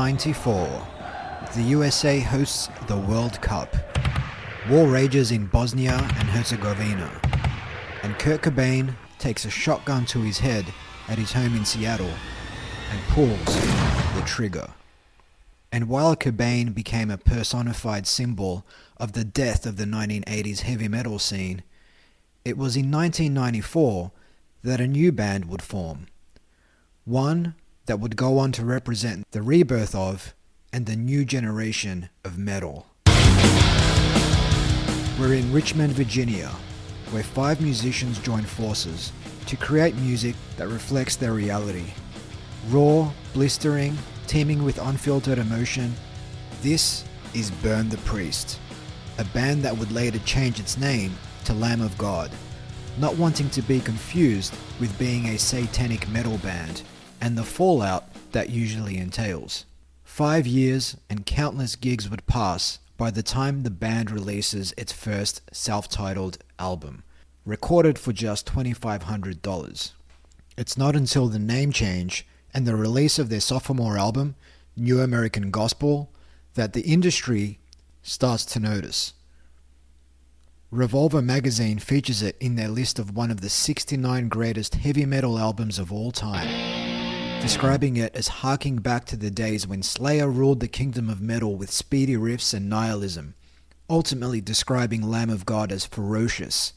1994, the USA hosts the World Cup. War rages in Bosnia and Herzegovina, and Kurt Cobain takes a shotgun to his head at his home in Seattle and pulls the trigger. And while Cobain became a personified symbol of the death of the 1980s heavy metal scene, it was in 1994 that a new band would form. One that would go on to represent the rebirth of and the new generation of metal. We're in Richmond, Virginia, where 5 musicians join forces to create music that reflects their reality. Raw, blistering, teeming with unfiltered emotion, this is Burn the Priest, a band that would later change its name to Lamb of God, not wanting to be confused with being a satanic metal band and the fallout that usually entails. 5 years and countless gigs would pass by the time the band releases its first self-titled album, recorded for just $2,500. It's not until the name change and the release of their sophomore album, New American Gospel, that the industry starts to notice. Revolver magazine features it in their list of one of the 69 greatest heavy metal albums of all time, describing it as harking back to the days when Slayer ruled the kingdom of metal with speedy riffs and nihilism, ultimately describing Lamb of God as ferocious,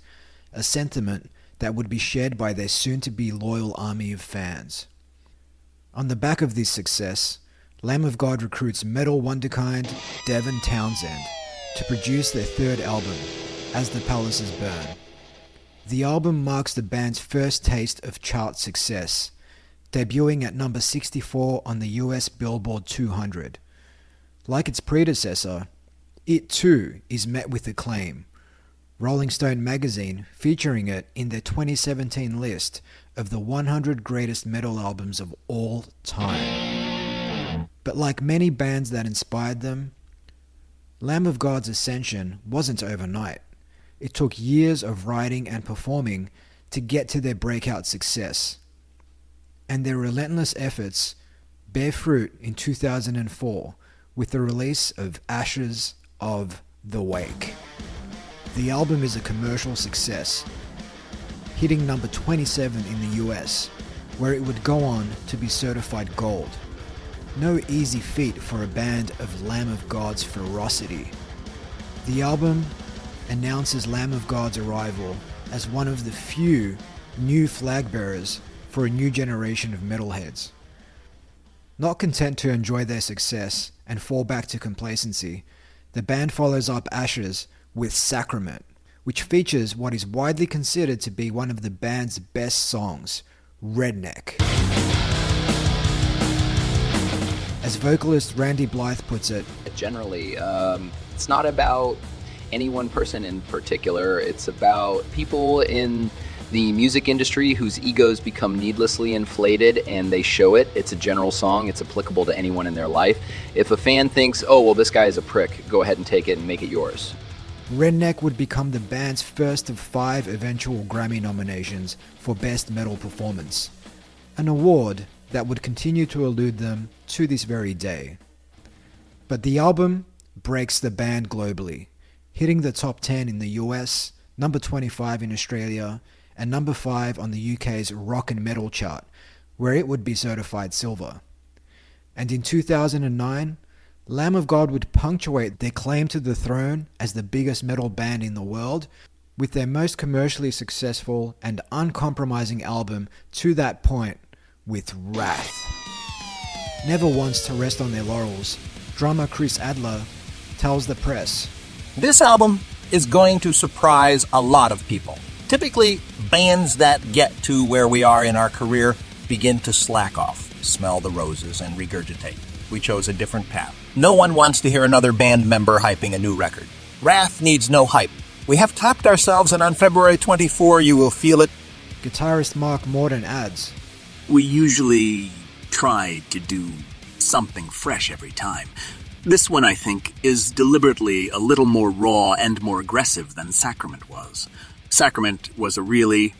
a sentiment that would be shared by their soon-to-be loyal army of fans. On the back of this success, Lamb of God recruits metal wonderkind Devin Townsend to produce their third album, As the Palaces Burn. The album marks the band's first taste of chart success, debuting at number 64 on the US Billboard 200. Like its predecessor, it too is met with acclaim, Rolling Stone magazine featuring it in their 2017 list of the 100 greatest metal albums of all time. But like many bands that inspired them, Lamb of God's ascension wasn't overnight. It took years of writing and performing to get to their breakout success. And their relentless efforts bear fruit in 2004 with the release of Ashes of the Wake. The album is a commercial success, hitting number 27 in the US, where it would go on to be certified gold. No easy feat for a band of Lamb of God's ferocity. The album announces Lamb of God's arrival as one of the few new flag bearers for a new generation of metalheads. Not content to enjoy their success and fall back to complacency, the band follows up Ashes with Sacrament, which features what is widely considered to be one of the band's best songs, Redneck. As vocalist Randy Blythe puts it, generally, it's not about any one person in particular. It's about people in the music industry whose egos become needlessly inflated and they show it. It's a general song. It's applicable to anyone in their life. If a fan thinks, oh, well, this guy is a prick, go ahead and take it and make it yours. Redneck would become the band's first of 5 eventual Grammy nominations for Best Metal Performance, an award that would continue to elude them to this very day. But the album breaks the band globally, hitting the top 10 in the US, number 25 in Australia, and number 5 on the UK's rock and metal chart, where it would be certified silver. And in 2009, Lamb of God would punctuate their claim to the throne as the biggest metal band in the world with their most commercially successful and uncompromising album to that point, with Wrath. Never once to rest on their laurels, drummer Chris Adler tells the press, "This album is going to surprise a lot of people. Typically, bands that get to where we are in our career begin to slack off, smell the roses, and regurgitate. We chose a different path. No one wants to hear another band member hyping a new record. Wrath needs no hype. We have topped ourselves, and on February 24, you will feel it." Guitarist Mark Morden adds, "We usually try to do something fresh every time. This one, I think, is deliberately a little more raw and more aggressive than Sacrament was. Sacrament was a really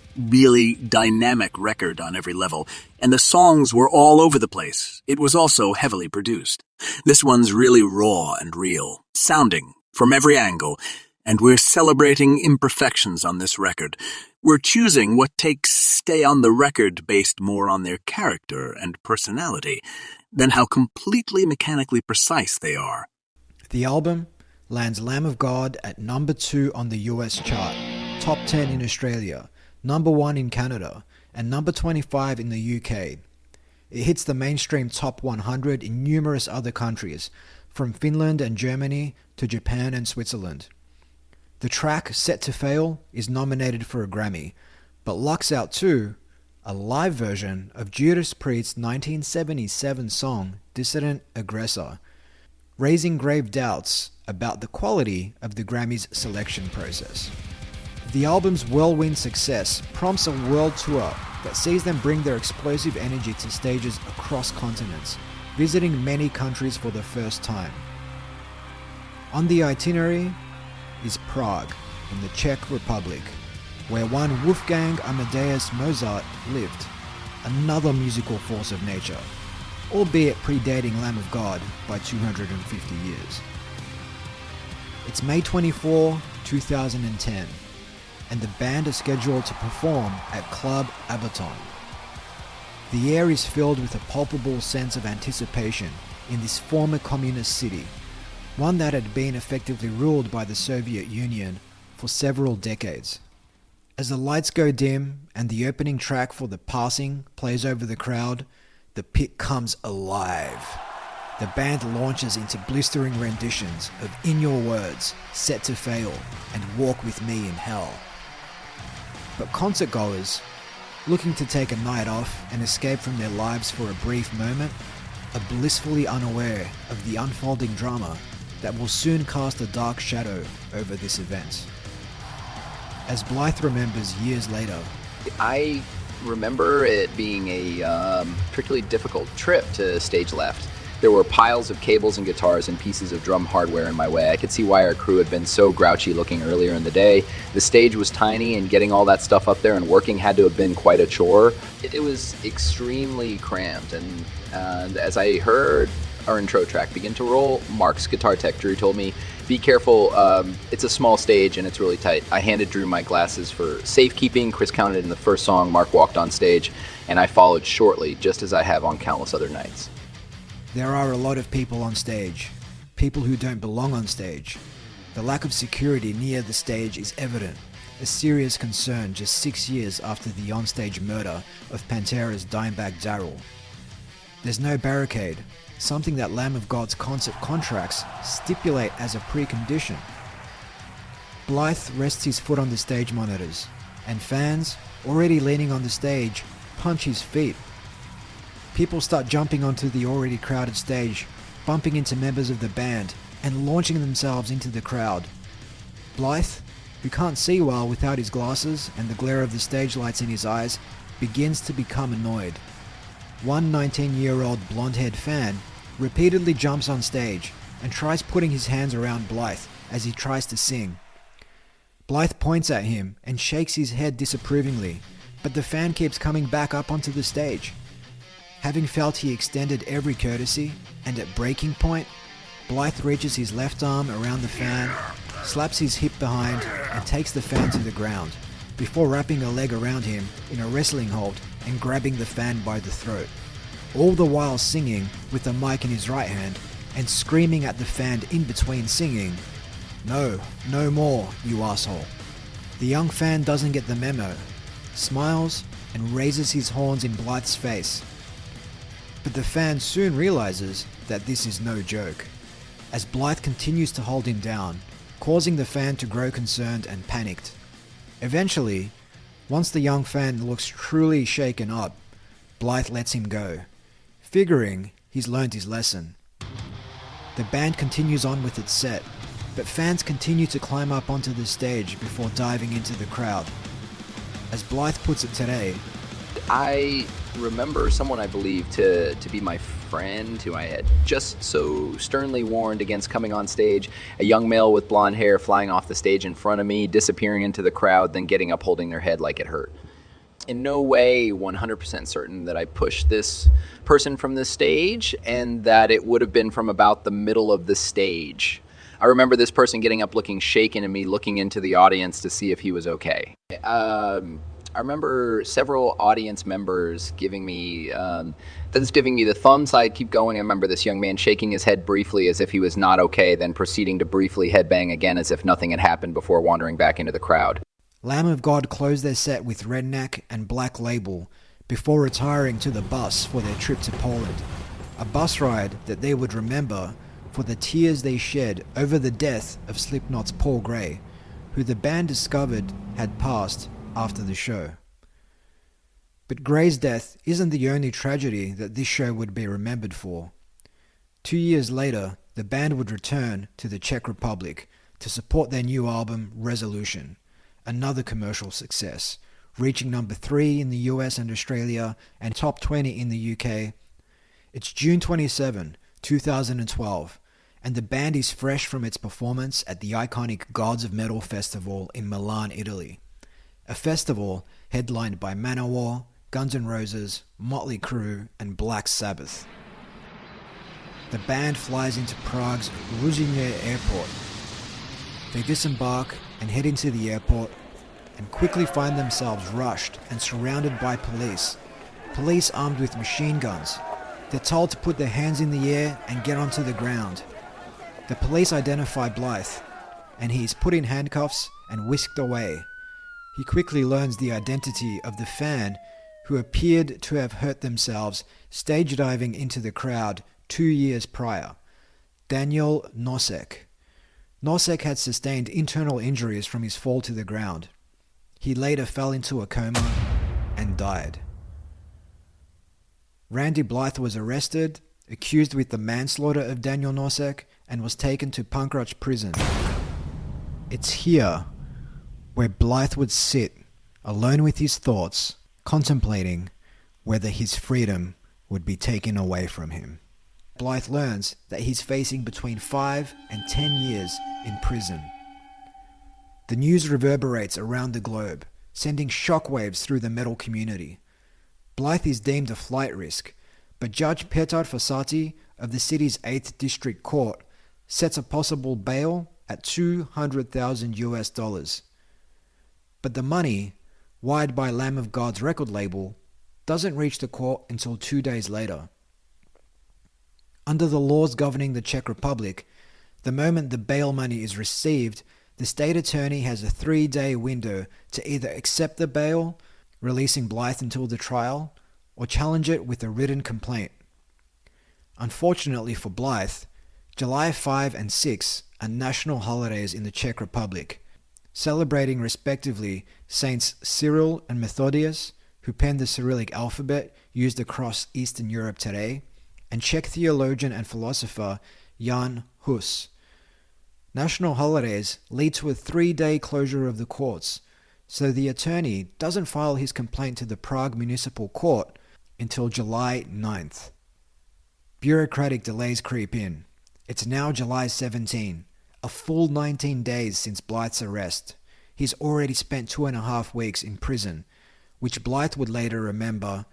dynamic record on every level. and the songs were all over the place. It was also heavily produced. This one's really raw and real, sounding from every angle, and we're celebrating imperfections on this record. We're choosing what takes stay on the record based more on their character and personality than how completely mechanically precise they are. The album lands Lamb of God at number 2 on the US chart, top 10 in Australia, number 1 in Canada, and number 25 in the UK. It hits the mainstream top 100 in numerous other countries, from Finland and Germany to Japan and Switzerland. The track Set to Fail is nominated for a Grammy, but lucks out too, a live version of Judas Priest's 1977 song Dissident Aggressor, raising grave doubts about the quality of the Grammys selection process. The album's whirlwind success prompts a world tour that sees them bring their explosive energy to stages across continents, visiting many countries for the first time. On the itinerary is Prague in the Czech Republic, where one Wolfgang Amadeus Mozart lived, another musical force of nature, albeit predating Lamb of God by 250 years. It's May 24, 2010, and the band is scheduled to perform at Club Abaton. The air is filled with a palpable sense of anticipation in this former communist city, one that had been effectively ruled by the Soviet Union for several decades. As the lights go dim and the opening track for The Passing plays over the crowd, the pit comes alive. The band launches into blistering renditions of In Your Words, Set to Fail, and Walk With Me in Hell. But concertgoers, looking to take a night off and escape from their lives for a brief moment, are blissfully unaware of the unfolding drama that will soon cast a dark shadow over this event. As Blythe remembers years later, I remember it being a particularly difficult trip to stage left. There were piles of cables and guitars and pieces of drum hardware in my way. I could see why our crew had been so grouchy looking earlier in the day. The stage was tiny, and getting all that stuff up there and working had to have been quite a chore. It was extremely cramped, and as I heard our intro track begin to roll, Mark's guitar tech, Drew, told me, "Be careful, it's a small stage and it's really tight." I handed Drew my glasses for safekeeping. Chris counted in the first song, Mark walked on stage, and I followed shortly, just as I have on countless other nights. there are a lot of people on stage, people who don't belong on stage. The lack of security near the stage is evident, a serious concern just 6 years after the onstage murder of Pantera's Dimebag Darrell. There's no barricade, something that Lamb of God's concert contracts stipulate as a precondition. Blythe rests his foot on the stage monitors, and fans, already leaning on the stage, punch his feet. People start jumping onto the already crowded stage, bumping into members of the band, and launching themselves into the crowd. Blythe, who can't see well without his glasses and the glare of the stage lights in his eyes, begins to become annoyed. One 19-year-old blonde-haired fan repeatedly jumps on stage and tries putting his hands around Blythe as he tries to sing. Blythe points at him and shakes his head disapprovingly, but the fan keeps coming back up onto the stage. Having felt he extended every courtesy, and at breaking point, Blythe reaches his left arm around the fan, slaps his hip behind, and takes the fan to the ground, before wrapping a leg around him in a wrestling hold and grabbing the fan by the throat, all the while singing with the mic in his right hand and screaming at the fan in between singing, "No, no more, you asshole." The young fan doesn't get the memo, smiles, and raises his horns in Blythe's face. But the fan soon realizes that this is no joke, as Blythe continues to hold him down, causing the fan to grow concerned and panicked. Eventually, once the young fan looks truly shaken up, Blythe lets him go, figuring he's learned his lesson. The band continues on with its set, but fans continue to climb up onto the stage before diving into the crowd. As Blythe puts it today, I remember someone I believe to be my friend who I had just so sternly warned against coming on stage, a young male with blonde hair flying off the stage in front of me, disappearing into the crowd, then getting up holding their head like it hurt. in no way 100% certain that I pushed this person from the stage, and that it would have been from about the middle of the stage. I remember this person getting up looking shaken and me looking into the audience to see if he was okay. I remember several audience members giving me the thumbs. I'd keep going. I remember this young man shaking his head briefly as if he was not okay, then proceeding to briefly headbang again as if nothing had happened before wandering back into the crowd. Lamb of God closed their set with Redneck and Black Label before retiring to the bus for their trip to Poland. A bus ride that they would remember for the tears they shed over the death of Slipknot's Paul Gray, who the band discovered had passed after the show. But Gray's death isn't the only tragedy that this show would be remembered for. 2 years later, the band would return to the Czech Republic to support their new album, Resolution, another commercial success, reaching number 3 in the US and Australia and top 20 in the UK. It's June 27, 2012, and the band is fresh from its performance at the iconic Gods of Metal Festival in Milan, Italy. A festival headlined by Manowar, Guns N' Roses, Motley Crue, and Black Sabbath. The band flies into Prague's Ruzyně airport. They disembark and head into the airport and quickly find themselves rushed and surrounded by police. Police armed with machine guns. They're told to put their hands in the air and get onto the ground. The police identify Blythe, and he is put in handcuffs and whisked away. He quickly learns the identity of the fan who appeared to have hurt themselves stage diving into the crowd 2 years prior, Daniel Nosek. Nosek had sustained internal injuries from his fall to the ground. He later fell into a coma and died. Randy Blythe was arrested, accused with the manslaughter of Daniel Nosek, and was taken to Pankráč prison. It's here where Blythe would sit, alone with his thoughts, contemplating whether his freedom would be taken away from him. Blythe learns that he's facing between 5 and 10 years in prison. The news reverberates around the globe, sending shockwaves through the metal community. Blythe is deemed a flight risk, but Judge Petar Fossati of the city's 8th District Court sets a possible bail at $200,000. But the money, wired by Lamb of God's record label, doesn't reach the court until 2 days later. Under the laws governing the Czech Republic, the moment the bail money is received, the state attorney has a 3-day window to either accept the bail, releasing Blythe until the trial, or challenge it with a written complaint. Unfortunately for Blythe, July 5 and 6 are national holidays in the Czech Republic, celebrating respectively Saints Cyril and Methodius, who penned the Cyrillic alphabet used across Eastern Europe today, and Czech theologian and philosopher Jan Hus. National holidays lead to a 3-day closure of the courts, so the attorney doesn't file his complaint to the Prague Municipal Court until July 9th. Bureaucratic delays creep in. It's now July 17, a full 19 days since Blythe's arrest. He's already spent 2.5 weeks in prison, which Blythe would later remember.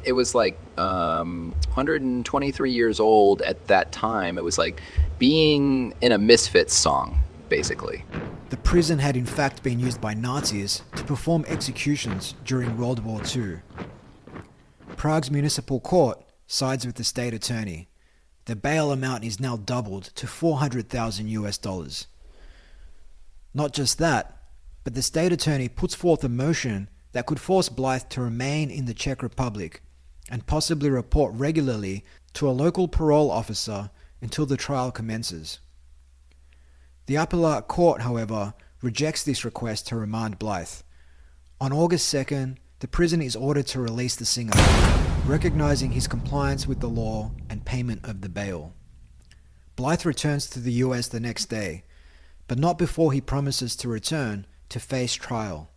It was like 123 years old at that time. It was like being in a Misfits song, basically. The prison had in fact been used by Nazis to perform executions during World War II. Prague's municipal court sides with the state attorney. The bail amount is now doubled to $400,000. Not just that, but the state attorney puts forth a motion that could force Blythe to remain in the Czech Republic and possibly report regularly to a local parole officer until the trial commences. The appellate court, however, rejects this request to remand Blythe. On August 2nd, the prison is ordered to release the singer, recognizing his compliance with the law and payment of the bail. Blythe returns to the US the next day, but not before he promises to return to face trial.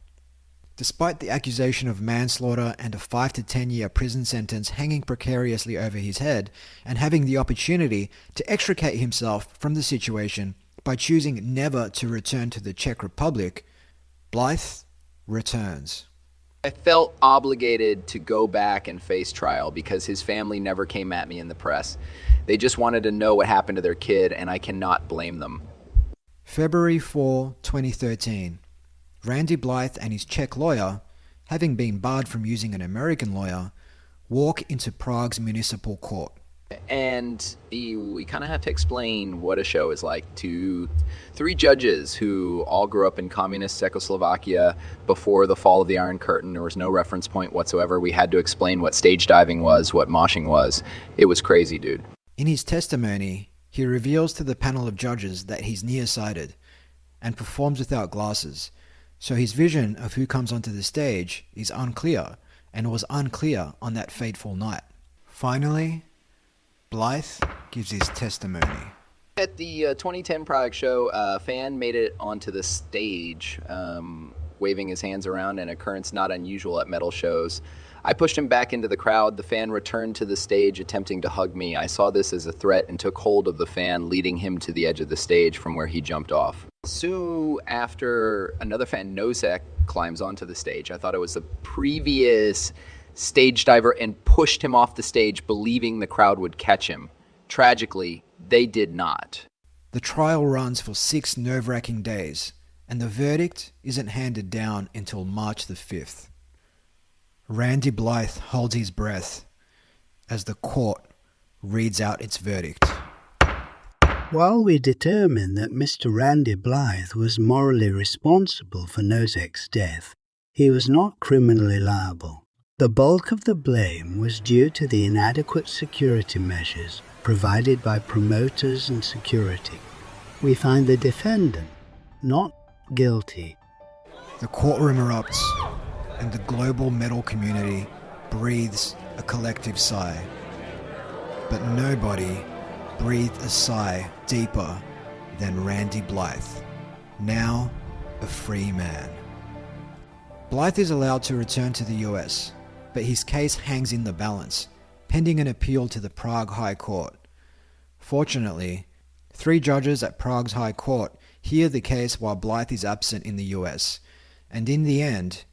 Despite the accusation of manslaughter and a 5 to 10 year prison sentence hanging precariously over his head, and having the opportunity to extricate himself from the situation by choosing never to return to the Czech Republic, Blythe returns. I felt obligated to go back and face trial because his family never came at me in the press. They just wanted to know what happened to their kid, and I cannot blame them. February 4, 2013. Randy Blythe and his Czech lawyer, having been barred from using an American lawyer, walk into Prague's municipal court. And we kind of have to explain what a show is like to three judges who all grew up in communist Czechoslovakia before the fall of the Iron Curtain. There was no reference point whatsoever. We had to explain what stage diving was, what moshing was. It was crazy, dude. In his testimony, he reveals to the panel of judges that he's nearsighted and performs without glasses, so his vision of who comes onto the stage is unclear, and was unclear on that fateful night. Finally, Blythe gives his testimony. At the 2010 Prague show, a fan made it onto the stage, waving his hands around, an occurrence not unusual at metal shows. I pushed him back into the crowd. The fan returned to the stage, attempting to hug me. I saw this as a threat and took hold of the fan, leading him to the edge of the stage from where he jumped off. Soon after, another fan, Nosek, climbs onto the stage. I thought it was the previous stage diver and pushed him off the stage, believing the crowd would catch him. Tragically, they did not. The trial runs for 6 nerve-wracking days, and the verdict isn't handed down until March the 5th. Randy Blythe holds his breath as the court reads out its verdict. While we determine that Mr. Randy Blythe was morally responsible for Nosek's death, he was not criminally liable. The bulk of the blame was due to the inadequate security measures provided by promoters and security. We find the defendant not guilty. The courtroom erupts, and the global metal community breathes a collective sigh. But nobody breathed a sigh deeper than Randy Blythe, now a free man. Blythe is allowed to return to the US, but his case hangs in the balance, pending an appeal to the Prague High Court. Fortunately, 3 judges at Prague's High Court hear the case while Blythe is absent in the US, and in the end,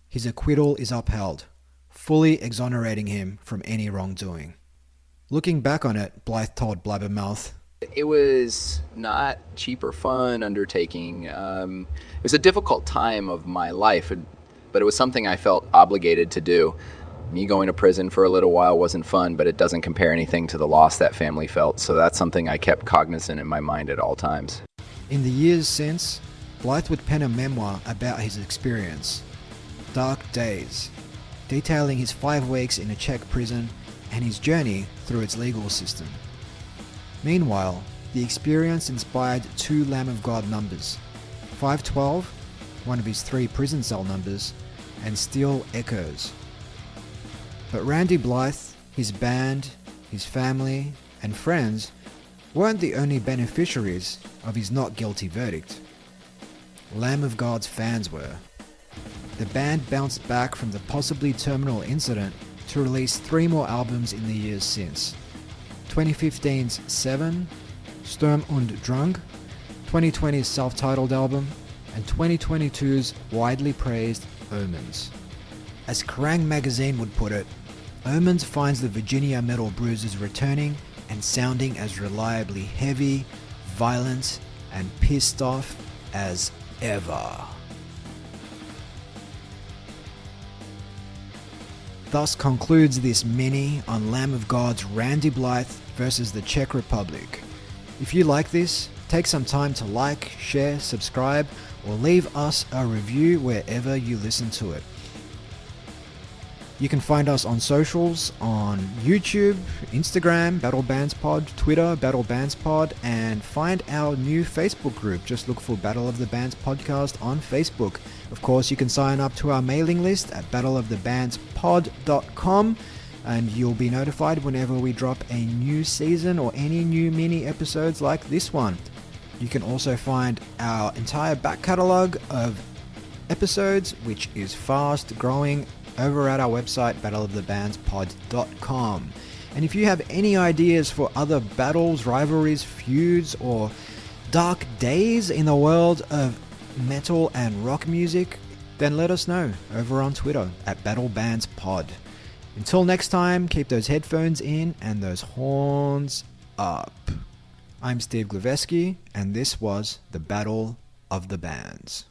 his acquittal is upheld, fully exonerating him from any wrongdoing. Looking back on it, Blythe told Blabbermouth, It was not cheap or fun undertaking. It was a difficult time of my life, but it was something I felt obligated to do. Me going to prison for a little while wasn't fun, but it doesn't compare anything to the loss that family felt, so that's something I kept cognizant in my mind at all times. In the years since, Blythe would pen a memoir about his experience, Dark Days, detailing his 5 weeks in a Czech prison and his journey through its legal system. Meanwhile, the experience inspired 2 Lamb of God numbers, 512, one of his 3 prison cell numbers, and Steel Echoes. But Randy Blythe, his band, his family, and friends weren't the only beneficiaries of his not guilty verdict. Lamb of God's fans were. The band bounced back from the possibly terminal incident to release 3 more albums in the years since. 2015's Seven, Sturm und Drang, 2020's self-titled album, and 2022's widely praised Omens. As Kerrang! Magazine would put it, Omens finds the Virginia metal bruisers returning and sounding as reliably heavy, violent, and pissed off as ever. Thus concludes this mini on Lamb of God's Randy Blythe versus the Czech Republic. If you like this, take some time to like, share, subscribe, or leave us a review wherever you listen to it. You can find us on socials on YouTube, Instagram, Battle Bands Pod, Twitter, Battle Bands Pod, and find our new Facebook group. Just look for Battle of the Bands Podcast on Facebook. Of course, you can sign up to our mailing list at battleofthebandspod.com, and you'll be notified whenever we drop a new season or any new mini episodes like this one. You can also find our entire back catalogue of episodes, which is fast growing, over at our website, battleofthebandspod.com. And if you have any ideas for other battles, rivalries, feuds, or dark days in the world of metal and rock music, then let us know over on Twitter at BattleBandsPod. Until next time, keep those headphones in and those horns up. I'm Steve Glaveski, and this was the Battle of the Bands.